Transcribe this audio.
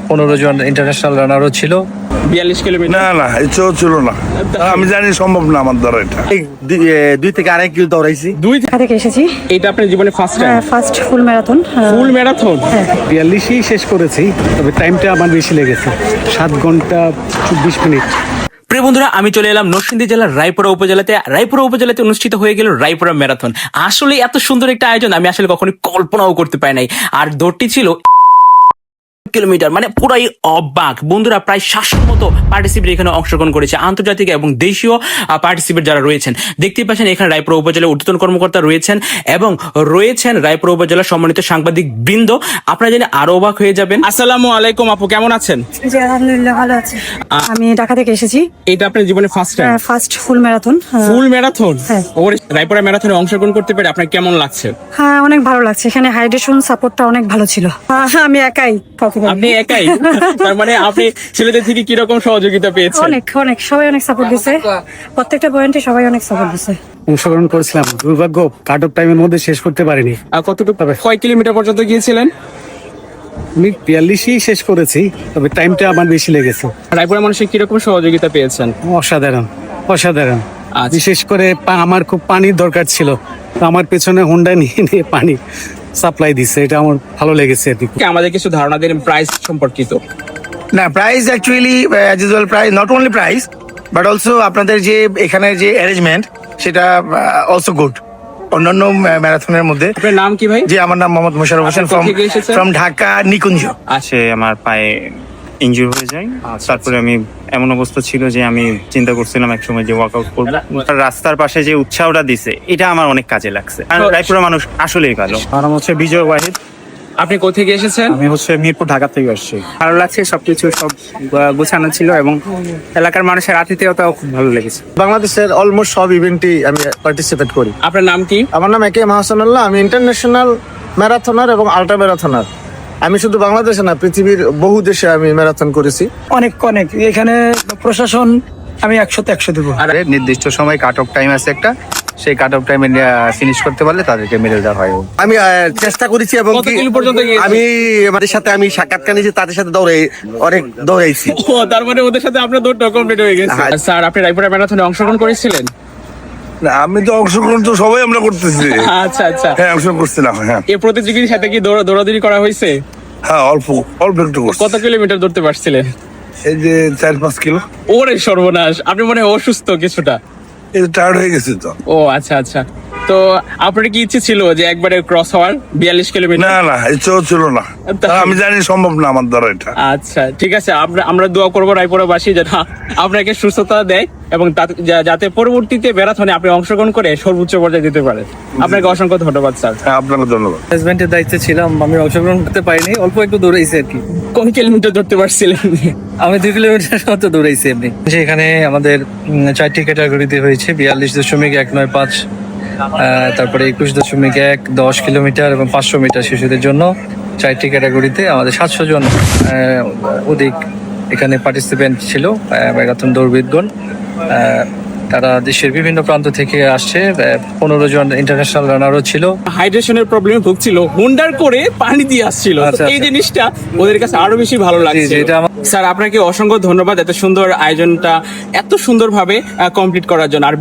15 জন international রানারও ছিল। 42 kilometre. না না ইচ্ছেও ছিল না, আমি জানি সম্ভব না আমার দ্বারা এটা। 2 থেকে 2.5 কিলো দৌড়াইছি। ঢাকা থেকে এসেছি। এটা আপনার জীবনে first time? First full marathon. Full marathon? 42ই শেষ করেছি, তবে টাইমটা আমার বেশি লেগেছে, 7 ঘন্টা 24 মিনিট। প্রিয় বন্ধুরা, আমি চলে এলাম নরসিংদী জেলার রায়পুরা উপজেলাতে অনুষ্ঠিত হয়ে গেল রায়পুরা ম্যারাথন। আসলে এত সুন্দর একটা আয়োজন আমি আসলে কখনো কল্পনাও করতে পারি নাই। আর দৌড়টি ছিল কিলোমিটার, মানে পুরাই অবাক বন্ধুরা। প্রায় 700 মতো পার্টিসিপেট এখানে অংশগ্রহণ করেছে, আন্তর্জাতিক এবং দেশীয় পার্টিসিপেট যারা রয়েছেন। দেখতেই পাচ্ছেন এখানে রায়পুরা উপজেলার ঊর্ধ্বতন কর্মকর্তা রয়েছেন এবং রয়েছেন রায়পুরা উপজেলার সম্মানিত সাংবাদিক বৃন্দ। আপনারা জেনে আরো অবাক হয়ে যাবেন। আসসালামু আলাইকুম আপু, কেমন আছেন? জি আলহামদুলিল্লাহ, ভালো আছি। আমি ঢাকা থেকে এসেছি। এটা আপনার জীবনে first time? First full marathon. Full marathon? হ্যাঁ। ওর রায়পুরা ম্যারাথনে অংশগ্রহণ করতে পেরে আপনার কেমন লাগছে? হ্যাঁ, অনেক ভালো লাগছে। এখানে হাইড্রেশন সাপোর্টটা অনেক ভালো ছিল। আমি একাই। আপনি একাই? তার মানে আপনি ছেলেদের থেকে কিরকম সহযোগিতা পেয়েছেন? অনেক অনেক, সবাই অনেক সাপোর্ট দিছে, প্রত্যেকটা পয়েন্টে সবাই অনেক সাপোর্ট দিছে। অংশগ্রহণ করেছিলাম, দুর্ভাগ্য কাট অফ টাইমের মধ্যে শেষ করতে পারিনি। কতটুকু, কয় কিলোমিটার পর্যন্ত গিয়েছিলেন? আমি 42ই শেষ করেছি, তবে টাইমটা আমার বেশি লেগেছে। রায়পুরা মানুষের কিরকম সহযোগিতা পেয়েছেন? অসাধারণ অসাধারণ। আচ্ছা। বিশেষ করে আমার খুব পানির দরকার ছিল, তো আমার পেছনে হোন্ডা নিয়ে পানি সাপ্লাই দিচ্ছে, এটা আমার ভালো লেগেছে আর কি। আমাদের কিছু ধারণা দিন প্রাইস সম্পর্কিত। না, price actually as usual price, not only price but also আপনাদের যে এখানে যে অ্যারেঞ্জমেন্ট সেটা অলসো গুড অন্যান্য ম্যারাথনের মধ্যে। আপনার নাম কি ভাই? জি, আমার নাম মোহাম্মদ মোশাররফ হোসেন, আপনি কোথা থেকে এসেছেন? ফ্রম ঢাকা নিকুঞ্জ। আসে আমার পায়ে ইনজুর হয়ে যায়। তারপরে আমি এমন অবস্থা ছিল যে আমি চিন্তা করছিলাম একসময় যে ওয়ার্কআউট করবো। রাস্তার পাশে যে উৎসাহটা দিছে এটা আমার অনেক কাজে লাগছে। আর রায়পুরা মানুষ আসলেই ভালো। আমার নাম হচ্ছে বিজয় ওয়াহিদ। আপনি কোথা থেকে এসেছেন? আমি হচ্ছে মিরপুর, ঢাকা থেকে আসছি। ভালো লাগছে, সবকিছু সব গোছানো ছিল এবং এলাকার মানুষের আতিথেয়তাও খুব ভালো লেগেছে। বাংলাদেশের অলমোস্ট সব ইভেন্টই আমি পার্টিসিপেট করি। আপনার নাম কি? আমার নাম একে মাহসানুল্লাহ। আমি ইন্টারন্যাশনাল ম্যারাথনার এবং আল্ট্রা ম্যারাথনার। আমি শুধু বাংলাদেশে না, পৃথিবীর বহু দেশে আমি ম্যারাথন করেছি। অনেক অনেক এখানে প্রশাসন, আমি 100তে 100 দেবো। আর নির্দিষ্ট সময় কাট অফ টাইম আছে একটা, সেই কাট অফ টাইমে ফিনিশ করতে পারলে তাদেরকে মেডেল দেওয়া হয়। আমি চেষ্টা করেছি এবং কত কিলো পর্যন্ত গিয়েছেন? আমি আমাদের সাথে আমি সাক্ষাৎকার নিয়েছি, তাদের সাথে অনেক দৌড়াইছি। ও, তার মানে ওদের সাথে আপনার দৌড়টা কমপ্লিট হয়ে গেছে। স্যার, আপনি রায়পুরা ম্যারাথনে অংশগ্রহণ করেছিলেন? না, আমি তো অংশগ্রহণ তো সবাই আমরা করতেছি। আচ্ছা আচ্ছা। হ্যাঁ, অংশগ্রহণ করছিলাম। হ্যাঁ এই প্রতিযোগীর সাথে কি দৌড়াদৌড়ি করা হয়েছে? হ্যাঁ, অল্প অল্প একটু করছি। কত কিলোমিটার দৌড়তে পারছিলেন? এই যে 4-5 কিলো। ওরে সর্বনাশ, আপনি মনে হয় অসুস্থ কিছুটা। এই টায়ার্ড হয়ে গেছে তো। ও আচ্ছা আচ্ছা। তো আপনার কি ইচ্ছে ছিল যে একবারে ক্রস হওয়ার 42 কিলোমিটার? না না ইচ্ছেও ছিল না, আমি জানি সম্ভব না আমার দ্বারা এটা। আচ্ছা ঠিক আছে, আমরা দোয়া করবো রায়পুরাবাসী যেন আপনাকে সুস্থতা দেয় এবং যাতে পরবর্তীতে ম্যারাথনে আপনি অংশগ্রহণ করে সর্বোচ্চ পর্যায়ে দিতে পারেন। আপনাকে অসংখ্য ধন্যবাদ স্যার। হ্যাঁ, আপনাকে ধন্যবাদ। ম্যানেজমেন্টের দায়িত্বে ছিলাম, আমি অংশগ্রহণ করতে পারিনি, অল্প একটু দৌড়াইছি আর কি। কোন কিলোমিটার ধরতে পারছিলেন? আমি 2 কিলোমিটার মতো দৌড়াইছি এমনি। এখানে আমাদের 4টি ক্যাটাগরিতে হয়েছে, 42.195, তারপরে 21.1, 10 কিলোমিটার এবং 500 মিটার শিশুদের জন্য 4টি ক্যাটাগরিতে আমাদের 700 জন অধিক এখানে পার্টিসিপেন্ট ছিল, ম্যারাথন দৌড়বিদগণ। তারা দেশের বিভিন্ন প্রান্ত থেকে আসছে, 15 জন ইন্টারন্যাশনাল রানারও ছিল। হাইড্রেশনের প্রবলেমে ভুগছিল, হোন্ডার করে পানি দিয়ে আসছিল। আচ্ছা, এই জিনিসটা ওদের কাছে আরো বেশি ভালো লাগছে। স্যার, আপনাকে অসংখ্য ধন্যবাদ এত সুন্দর আয়োজনটা এত সুন্দরভাবে কমপ্লিট করার জন্য। আর